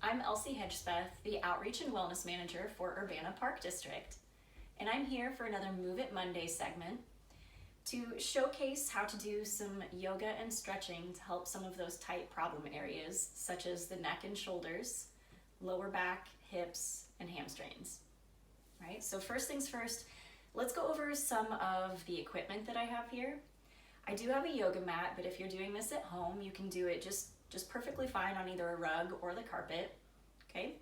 I'm Elsie Hedgespeth, the Outreach and Wellness Manager for Urbana Park District, and I'm here for another Move It Monday segment to showcase how to do some yoga and stretching to help some of those tight problem areas, such as the neck and shoulders, lower back, hips, and hamstrings. Right? So first things first, let's go over some of the equipment that I have here. I do have a yoga mat, but if you're doing this at home, you can do it just perfectly fine on either a rug or the carpet, okay?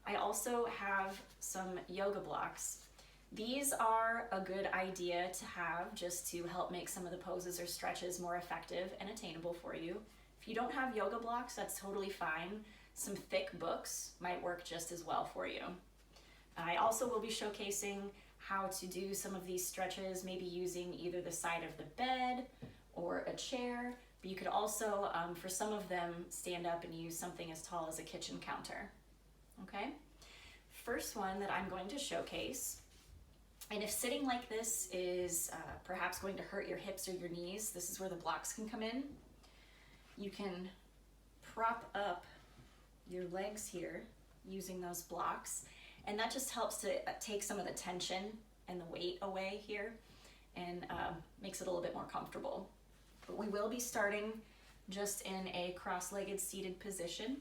I also have some yoga blocks. These are a good idea to have just to help make some of the poses or stretches more effective and attainable for you. If you don't have yoga blocks, that's totally fine. Some thick books might work just as well for you. I also will be showcasing how to do some of these stretches, maybe using either the side of the bed or a chair, but you could also, for some of them, stand up and use something as tall as a kitchen counter, okay? First one that I'm going to showcase, and if sitting like this is perhaps going to hurt your hips or your knees, this is where the blocks can come in. You can prop up your legs here using those blocks, and that just helps to take some of the tension and the weight away here and makes it a little bit more comfortable. But we will be starting just in a cross-legged seated position,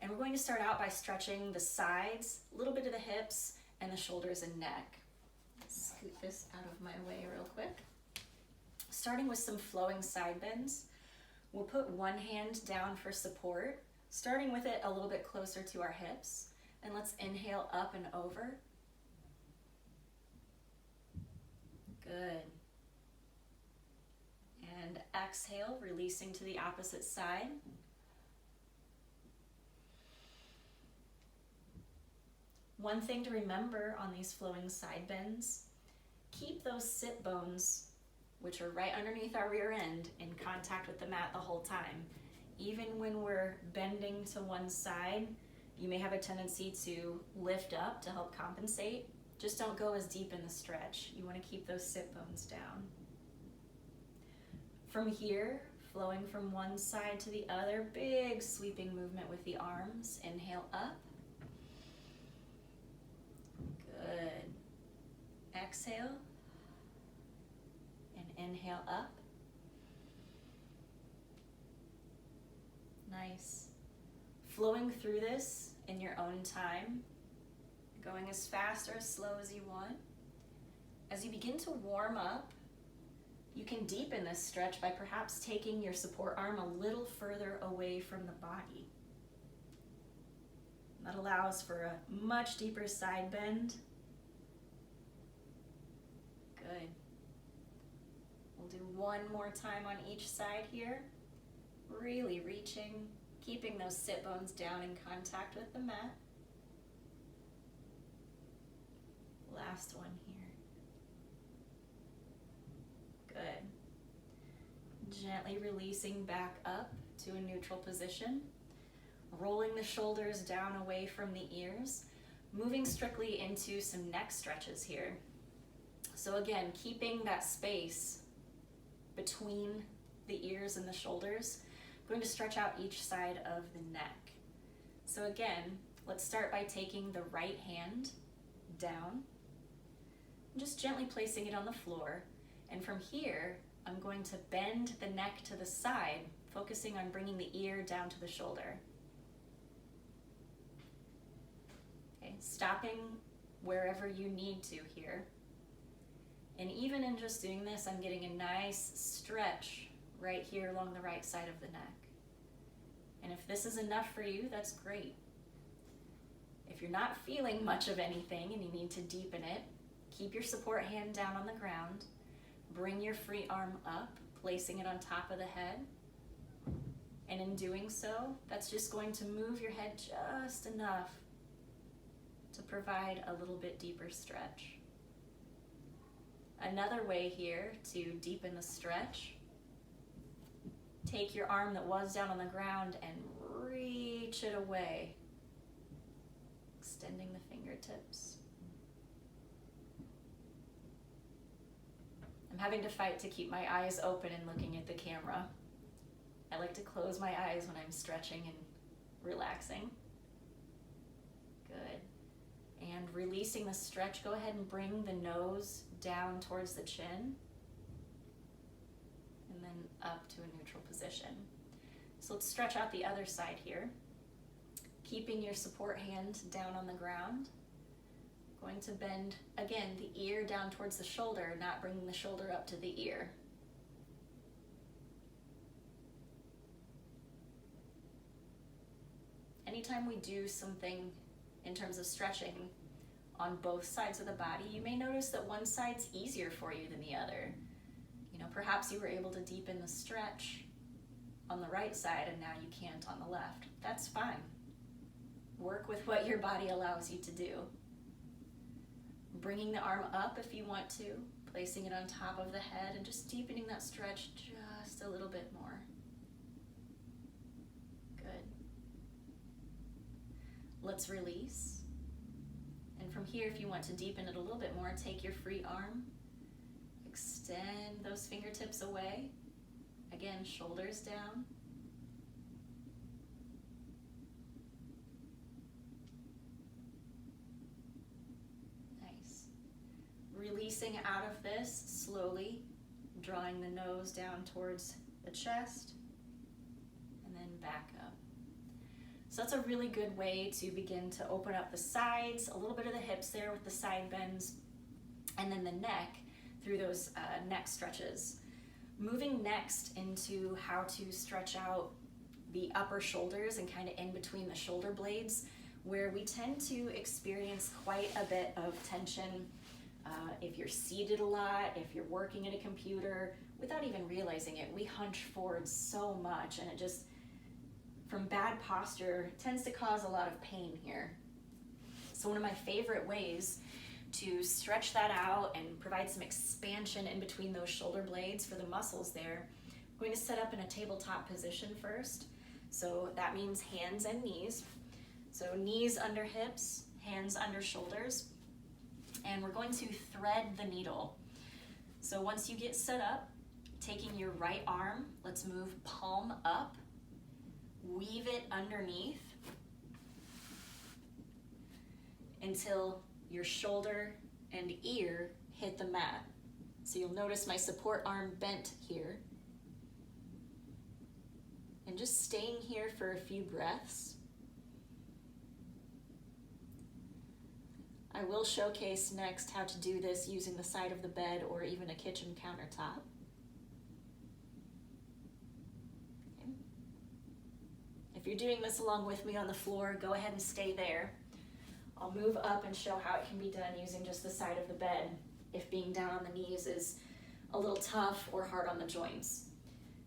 and we're going to start out by stretching the sides, a little bit of the hips, and the shoulders and neck. Let's scoot this out of my way real quick. Starting with some flowing side bends, we'll put one hand down for support, starting with it a little bit closer to our hips, and let's inhale up and over. Good. And exhale, releasing to the opposite side. One thing to remember on these flowing side bends, keep those sit bones, which are right underneath our rear end, in contact with the mat the whole time. Even when we're bending to one side, you may have a tendency to lift up to help compensate. Just don't go as deep in the stretch. You want to keep those sit bones down. From here, flowing from one side to the other, big sweeping movement with the arms. Inhale up. Good. Exhale. And inhale up. Nice. Flowing through this in your own time, going as fast or as slow as you want. As you begin to warm up, you can deepen this stretch by perhaps taking your support arm a little further away from the body. That allows for a much deeper side bend. Good. We'll do one more time on each side here. Really reaching, keeping those sit bones down in contact with the mat. Last one here. Good. Gently releasing back up to a neutral position. Rolling the shoulders down away from the ears. Moving strictly into some neck stretches here. So again, keeping that space between the ears and the shoulders. I'm going to stretch out each side of the neck. So again, let's start by taking the right hand down. Just gently placing it on the floor. And from here, I'm going to bend the neck to the side, focusing on bringing the ear down to the shoulder. Okay, stopping wherever you need to here. And even in just doing this, I'm getting a nice stretch right here along the right side of the neck. And if this is enough for you, that's great. If you're not feeling much of anything and you need to deepen it, keep your support hand down on the ground. Bring your free arm up, placing it on top of the head. And in doing so, that's just going to move your head just enough to provide a little bit deeper stretch. Another way here to deepen the stretch, take your arm that was down on the ground and reach it away, extending the fingertips. I'm having to fight to keep my eyes open and looking at the camera. I like to close my eyes when I'm stretching and relaxing. Good. And releasing the stretch, go ahead and bring the nose down towards the chin. And then up to a neutral position. So let's stretch out the other side here. Keeping your support hand down on the ground. Going to bend, again, the ear down towards the shoulder, not bringing the shoulder up to the ear. Anytime we do something in terms of stretching on both sides of the body, you may notice that one side's easier for you than the other. You know, perhaps you were able to deepen the stretch on the right side and now you can't on the left. That's fine. Work with what your body allows you to do. Bringing the arm up if you want to, placing it on top of the head and just deepening that stretch just a little bit more. Good. Let's release. And from here, if you want to deepen it a little bit more, take your free arm, extend those fingertips away. Again, shoulders down. Nice. Releasing out of this slowly, drawing the nose down towards the chest, and then back up. So that's a really good way to begin to open up the sides, a little bit of the hips there with the side bends, and then the neck through those neck stretches. Moving next into how to stretch out the upper shoulders and kind of in between the shoulder blades, where we tend to experience quite a bit of tension if you're seated a lot, if you're working at a computer, without even realizing it. We hunch forward so much, and it just, from bad posture, tends to cause a lot of pain here. So one of my favorite ways to stretch that out and provide some expansion in between those shoulder blades for the muscles there, I'm going to set up in a tabletop position first. So that means hands and knees. So knees under hips, hands under shoulders, and we're going to thread the needle. So once you get set up, taking your right arm, let's move palm up, weave it underneath until your shoulder and ear hit the mat. So you'll notice my support arm bent here. And just staying here for a few breaths. I will showcase next how to do this using the side of the bed or even a kitchen countertop. Okay. If you're doing this along with me on the floor, go ahead and stay there. I'll move up and show how it can be done using just the side of the bed if being down on the knees is a little tough or hard on the joints.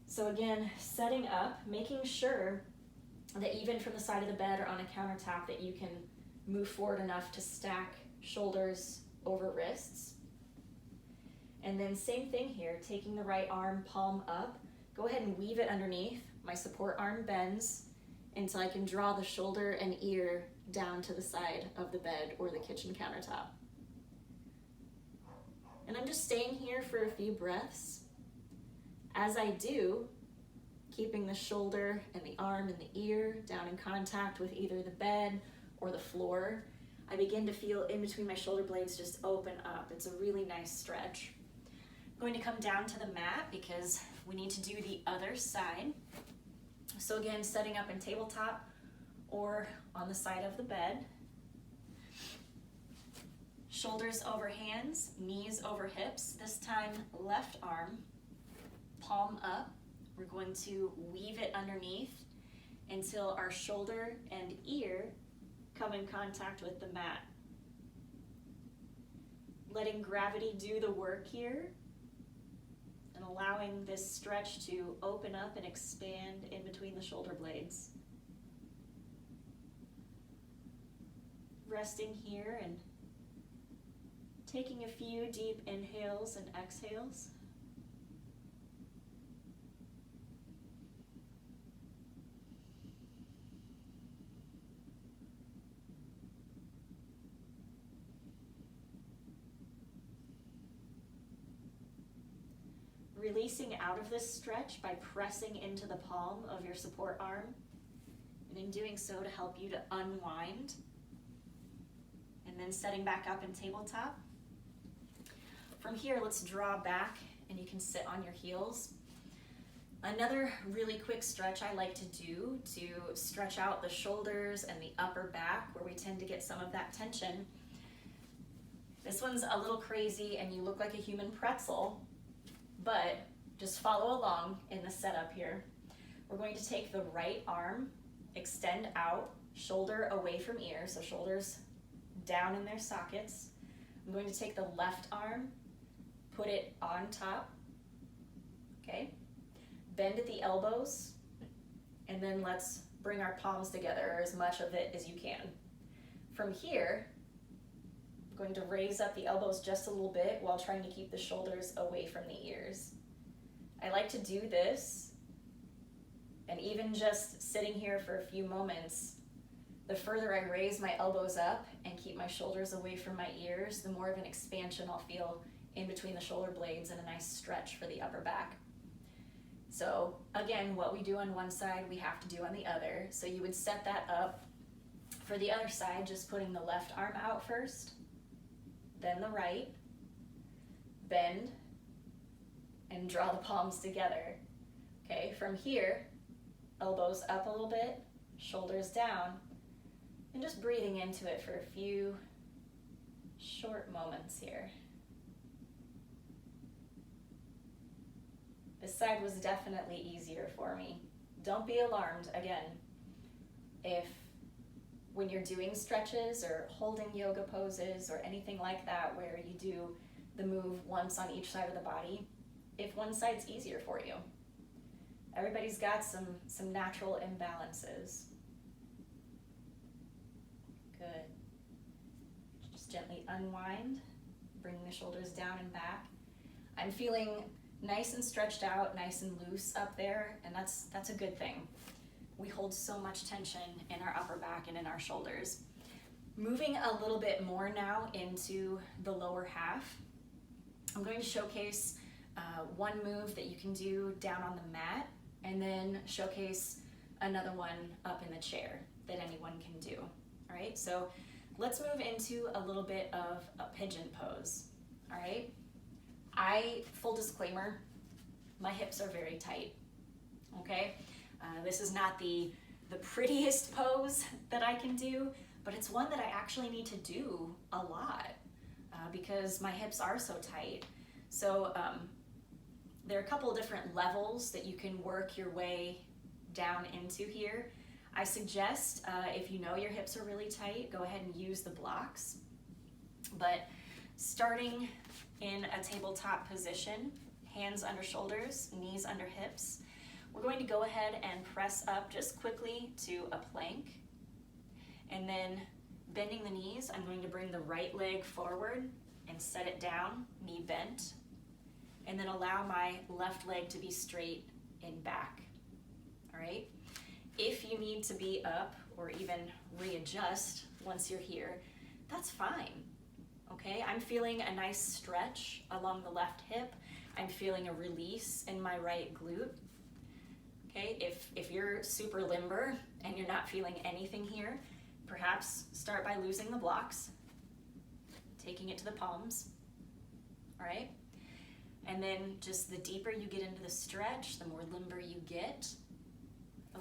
So again, setting up, making sure that even from the side of the bed or on a countertop that you can move forward enough to stack shoulders over wrists. And then same thing here, taking the right arm, palm up, go ahead and weave it underneath. My support arm bends until I can draw the shoulder and ear down to the side of the bed or the kitchen countertop. And I'm just staying here for a few breaths. As I do, keeping the shoulder and the arm and the ear down in contact with either the bed or the floor, I begin to feel in between my shoulder blades just open up. It's a really nice stretch. I'm going to come down to the mat because we need to do the other side. So again, setting up in tabletop or on the side of the bed. Shoulders over hands, knees over hips. This time, left arm, palm up. We're going to weave it underneath until our shoulder and ear come in contact with the mat. Letting gravity do the work here and allowing this stretch to open up and expand in between the shoulder blades. Resting here and taking a few deep inhales and exhales. Releasing out of this stretch by pressing into the palm of your support arm, and in doing so to help you to unwind. and then setting back up in tabletop. From here, let's draw back and you can sit on your heels. Another really quick stretch I like to do to stretch out the shoulders and the upper back where we tend to get some of that tension. This one's a little crazy and you look like a human pretzel, but just follow along in the setup here. We're going to take the right arm, extend out, shoulder away from ear, so shoulders down in their sockets. I'm going to take the left arm, put it on top, okay? Bend at the elbows, and then let's bring our palms together, or as much of it as you can. From here, I'm going to raise up the elbows just a little bit while trying to keep the shoulders away from the ears. I like to do this, and even just sitting here for a few moments, the further I raise my elbows up and keep my shoulders away from my ears, the more of an expansion I'll feel in between the shoulder blades and a nice stretch for the upper back. So again, what we do on one side, we have to do on the other. So you would set that up for the other side, just putting the left arm out first, then the right, bend, and draw the palms together. Okay, from here, elbows up a little bit, shoulders down, and just breathing into it for a few short moments here. This side was definitely easier for me. Don't be alarmed, again, if when you're doing stretches or holding yoga poses or anything like that where you do the move once on each side of the body, if one side's easier for you. Everybody's got some natural imbalances. Good. Just gently unwind, bringing the shoulders down and back. I'm feeling nice and stretched out, nice and loose up there, and that's a good thing. We hold so much tension in our upper back and in our shoulders. Moving a little bit more now into the lower half, I'm going to showcase one move that you can do down on the mat, and then showcase another one up in the chair that anyone can do. All right, so let's move into a little bit of a pigeon pose. All right, full disclaimer, my hips are very tight, okay? This is not the prettiest pose that I can do, but it's one that I actually need to do a lot because my hips are so tight. So there are a couple of different levels that you can work your way down into here. I suggest if you know your hips are really tight, go ahead and use the blocks. But starting in a tabletop position, hands under shoulders, knees under hips, we're going to go ahead and press up just quickly to a plank. And then bending the knees, I'm going to bring the right leg forward and set it down, knee bent. And then allow my left leg to be straight and back. All right? If you need to be up or even readjust once you're here, that's fine. Okay, I'm feeling a nice stretch along the left hip. I'm feeling a release in my right glute. Okay, if you're super limber and you're not feeling anything here, perhaps start by losing the blocks, taking it to the palms, all right? And then just the deeper you get into the stretch, the more limber you get,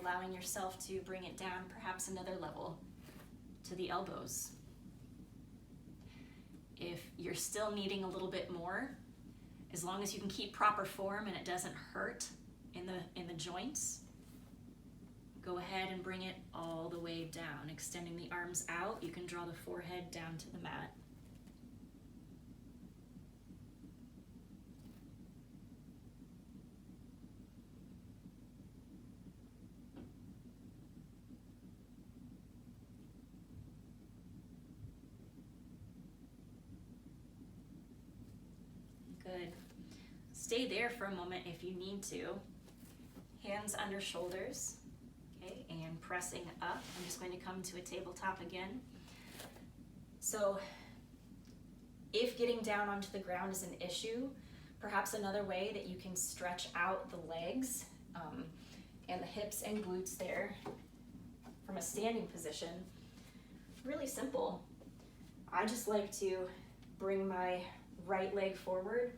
allowing yourself to bring it down perhaps another level to the elbows. If you're still needing a little bit more, as long as you can keep proper form and it doesn't hurt in the joints, go ahead and bring it all the way down. Extending the arms out, you can draw the forehead down to the mat. Good. Stay there for a moment if you need to. Hands under shoulders, okay, and pressing up. I'm just going to come to a tabletop again. So if getting down onto the ground is an issue, perhaps another way that you can stretch out the legs and the hips and glutes there from a standing position, really simple. I just like to bring my right leg forward,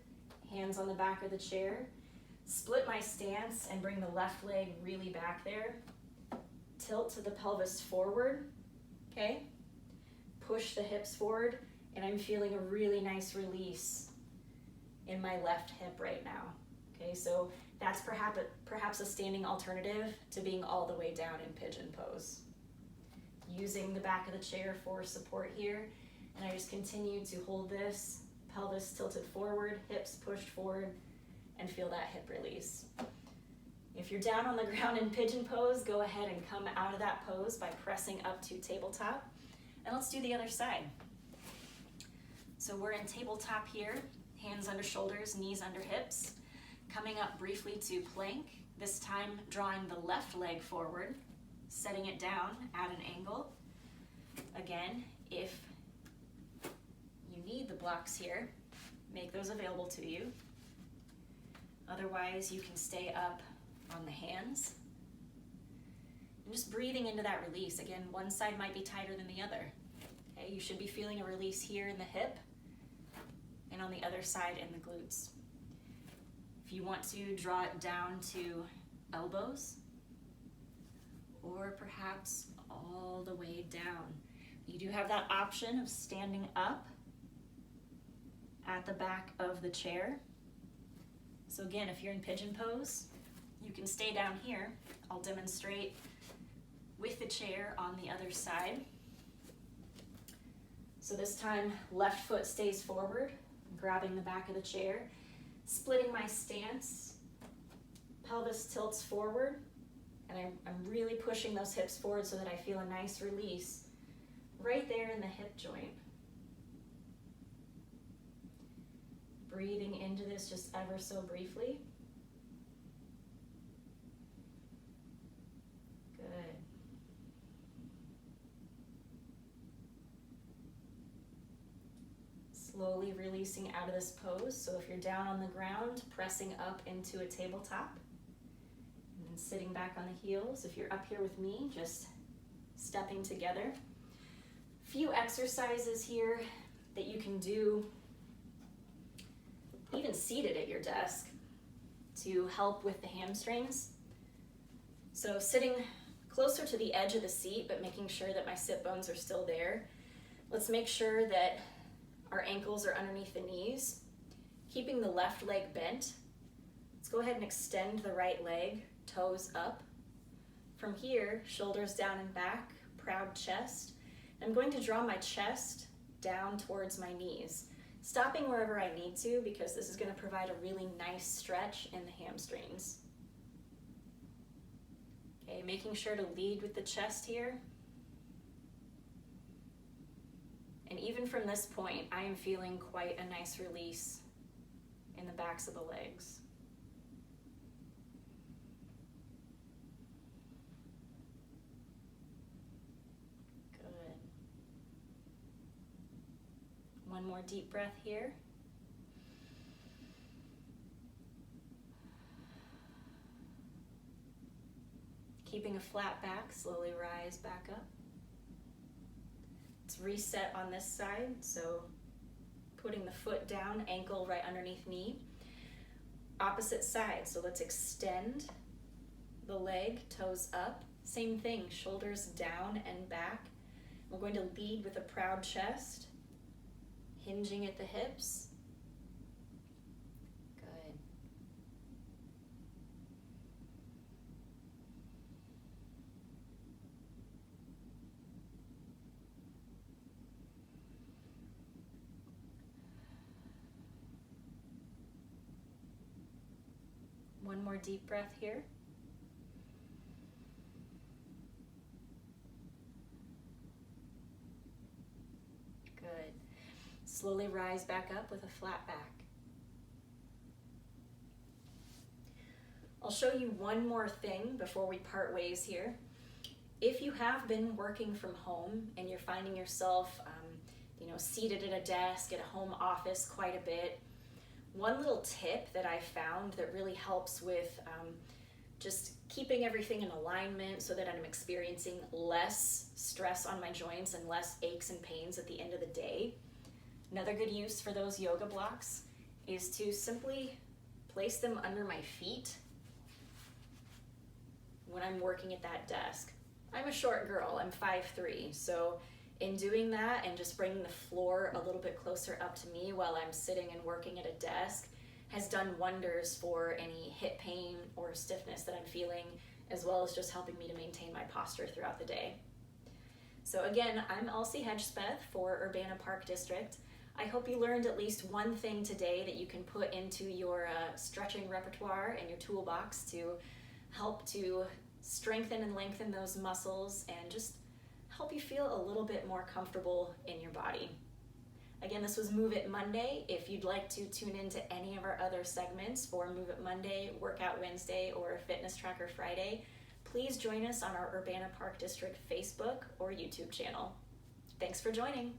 hands on the back of the chair, split my stance and bring the left leg really back there. Tilt to the pelvis forward, okay? Push the hips forward, and I'm feeling a really nice release in my left hip right now. Okay, so that's perhaps a standing alternative to being all the way down in pigeon pose. Using the back of the chair for support here, and I just continue to hold this, pelvis tilted forward, hips pushed forward, and feel that hip release. If you're down on the ground in pigeon pose, go ahead and come out of that pose by pressing up to tabletop. And let's do the other side. So we're in tabletop here, hands under shoulders, knees under hips. Coming up briefly to plank, this time drawing the left leg forward, setting it down at an angle. Again, if you need the blocks here, make those available to you. Otherwise, you can stay up on the hands. And just breathing into that release. Again, one side might be tighter than the other. Okay, you should be feeling a release here in the hip and on the other side in the glutes. If you want to draw it down to elbows, or perhaps all the way down, you do have that option of standing up at the back of the chair. So again, if you're in pigeon pose, you can stay down here. I'll demonstrate with the chair on the other side. So this time, left foot stays forward, grabbing the back of the chair, splitting my stance, pelvis tilts forward, and I'm really pushing those hips forward so that I feel a nice release right there in the hip joint. Breathing into this just ever so briefly. Good. Slowly releasing out of this pose. So if you're down on the ground, pressing up into a tabletop. And then sitting back on the heels. If you're up here with me, just stepping together. Few exercises here that you can do even seated at your desk to help with the hamstrings. So sitting closer to the edge of the seat, but making sure that my sit bones are still there. Let's make sure that our ankles are underneath the knees, keeping the left leg bent. Let's go ahead and extend the right leg, toes up. From here, shoulders down and back, proud chest. I'm going to draw my chest down towards my knees, stopping wherever I need to because this is going to provide a really nice stretch in the hamstrings. Okay, making sure to lead with the chest here. And even from this point, I am feeling quite a nice release in the backs of the legs. Good. One more deep breath here. Keeping a flat back, slowly rise back up. Let's reset on this side, so putting the foot down, ankle right underneath knee. Opposite side, so let's extend the leg, toes up. Same thing, shoulders down and back. We're going to lead with a proud chest, hinging at the hips. Good. One more deep breath here. Good. Slowly rise back up with a flat back. I'll show you one more thing before we part ways here. If you have been working from home and you're finding yourself seated at a desk at a home office quite a bit, one little tip that I found that really helps with just keeping everything in alignment so that I'm experiencing less stress on my joints and less aches and pains at the end of the day. Another good use for those yoga blocks is to simply place them under my feet when I'm working at that desk. I'm a short girl, I'm 5'3", so in doing that and just bringing the floor a little bit closer up to me while I'm sitting and working at a desk has done wonders for any hip pain or stiffness that I'm feeling, as well as just helping me to maintain my posture throughout the day. So again, I'm Elsie Hedgespeth for Urbana Park District. I hope you learned at least one thing today that you can put into your stretching repertoire and your toolbox to help to strengthen and lengthen those muscles and just help you feel a little bit more comfortable in your body. Again, this was Move It Monday. If you'd like to tune into any of our other segments for Move It Monday, Workout Wednesday, or Fitness Tracker Friday, please join us on our Urbana Park District Facebook or YouTube channel. Thanks for joining.